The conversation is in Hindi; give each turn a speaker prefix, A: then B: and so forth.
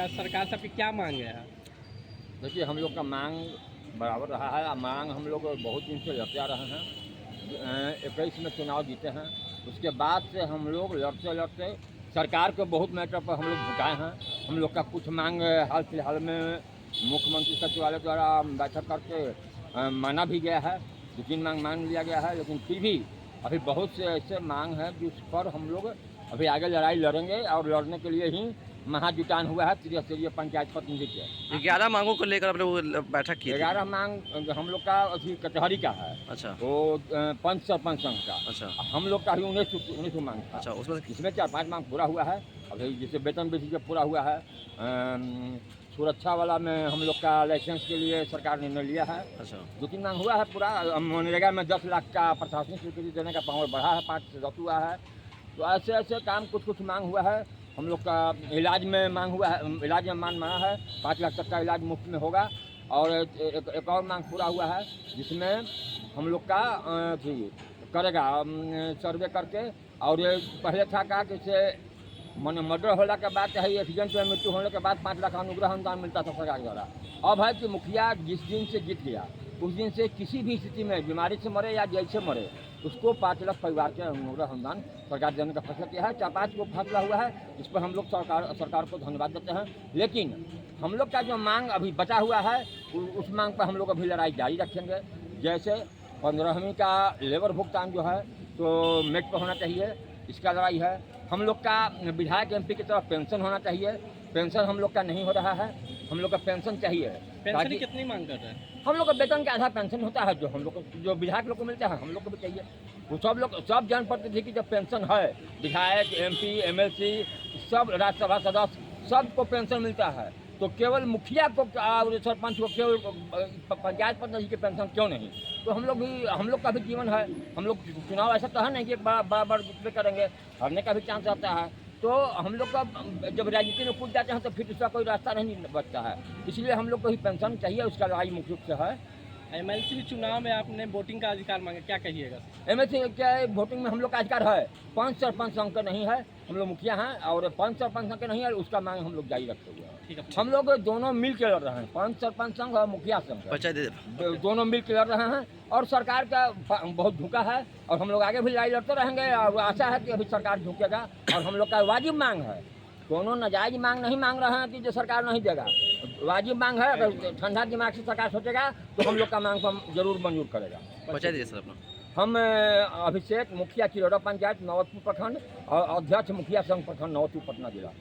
A: या सरकार से आपकी क्या मांग है?
B: देखिए, हम लोग का मांग बराबर रहा है। मांग हम लोग बहुत दिन से लड़ते आ रहे हैं। 21 में चुनाव जीते हैं, उसके बाद से हम लोग लड़ते लड़ते सरकार के बहुत मैटर पर हम लोग झुकाए हैं। हम लोग का कुछ मांग हाल फिलहाल में मुख्यमंत्री सचिवालय द्वारा बैठक करके माना भी गया है, 2-3 मांग मान लिया गया है, लेकिन फिर भी अभी बहुत से ऐसे मांग हैं जिस पर हम लोग अभी आगे लड़ाई लड़ेंगे और लड़ने के लिए ही महाजुटान हुआ है त्रिस्तरीय पंचायत प्रतिनिधि के।
C: 11 मांगों को लेकर आपने वो बैठक की थी?
B: 11 मांग हम लोग का अभी कचहरी का है।
C: अच्छा।
B: वो पंच सरपंच संघ का।
C: अच्छा।
B: हम लोग का भी 19 मांग था।
C: अच्छा, उसमें
B: इसमें 4-5 मांग पूरा हुआ है। अभी जैसे वेतन वृद्धि का पूरा हुआ है। सुरक्षा वाला में हम लोग का लाइसेंस के लिए सरकार ने निर्णय लिया है।
C: अच्छा।
B: 2-3 मांग हुआ है पूरा। मनरेगा में 10 लाख का प्रशासनिक स्वीकृति देने का पावर बढ़ा है, 5 से 10 हुआ है। तो ऐसे ऐसे काम कुछ मांग हुआ है। हम लोग का इलाज में मांग हुआ है, इलाज में मांग माना है, 5 लाख तक का इलाज मुफ्त में होगा। और एक और मांग पूरा हुआ है जिसमें हम लोग का करेगा सर्वे करके। और ये पहले था कहा कि मैंने मर्डर होने के बाद चाहे एक्सीडेंट में मृत्यु होने के बाद 5 लाख अनुग्रह अनुदान मिलता था सरकार द्वारा। अब है कि मुखिया जिस दिन से जीत गया उस दिन से किसी भी स्थिति में बीमारी से मरे या जेल से मरे उसको 5 लाख परिवार के अनुग्रह अनुदान सरकार देने का फैसला किया है। 4-5 को फैसला हुआ है, इस पर हम लोग सरकार को धन्यवाद देते हैं। लेकिन हम लोग का जो मांग अभी बचा हुआ है उस मांग पर हम लोग अभी लड़ाई जारी रखेंगे। जैसे 15वीं का लेबर भुगतान जो है तो मेट पर होना चाहिए, इसका लड़ाई है। हम लोग का विधायक MP की तरफ पेंशन होना चाहिए, पेंशन हम लोग का नहीं हो रहा है, हम लोग का पेंशन चाहिए।
A: पेंशन की कितनी मांग कर रहे हैं?
B: हम लोग का वेतन का आधा पेंशन होता है जो हम लोग जो विधायक लोग को मिलता है हम लोग को भी चाहिए। वो सब जनप्रतिनिधि की जो पेंशन है, विधायक MP MLC सब राज्यसभा सदस्य सबको पेंशन मिलता है। तो केवल मुखिया को और सरपंच को केवल पंचायत प्रतिनिधि की पेंशन क्यों नहीं? तो हम लोग का भी जीवन है। हम लोग चुनाव ऐसा तो है नहीं कि बार जितने करेंगे, हारने का भी चांस आता है। तो हम लोग का जब राजनीति में कूद जाते हैं तो फिर उसका कोई रास्ता नहीं बचता है। इसलिए हम लोग को ही पेंशन चाहिए, उसका लड़ाई मुख्य रूप से है।
A: MLC चुनाव में आपने वोटिंग का अधिकार मांगा, क्या कहिएगा?
B: MLC क्या वोटिंग में हम लोग का अधिकार है, 5 सरपंच संघ का नहीं है, हम लोग मुखिया हैं और 5 सरपंच संघ का नहीं है, उसका मांग हम लोग जारी रखते हुए हैं।
A: ठीक है।
B: हम लोग दोनों मिल के लड़ रहे हैं, 5 सरपंच संघ और मुखिया संघ दोनों मिल के लड़ रहे हैं। और सरकार का बहुत झुका है और हम लोग आगे भी लड़ाई लड़ते रहेंगे। और आशा है कि अभी सरकार झुकेगा और हम लोग का वाजिब मांग है, दोनों नाजायज मांग नहीं मांग रहे हैं कि जो सरकार नहीं देगा, वाजिब मांग है। अगर ठंडा दिमाग से सरकार सोचेगा तो हम लोग का मांग को जरूर मंजूर करेगा।
C: बचा दीजिए सर अपना।
B: हम अभिषेक, मुखिया चिरौड़ा पंचायत नवतपुर प्रखंड और अध्यक्ष मुखिया संघ प्रखंड नवतपुर पटना जिला।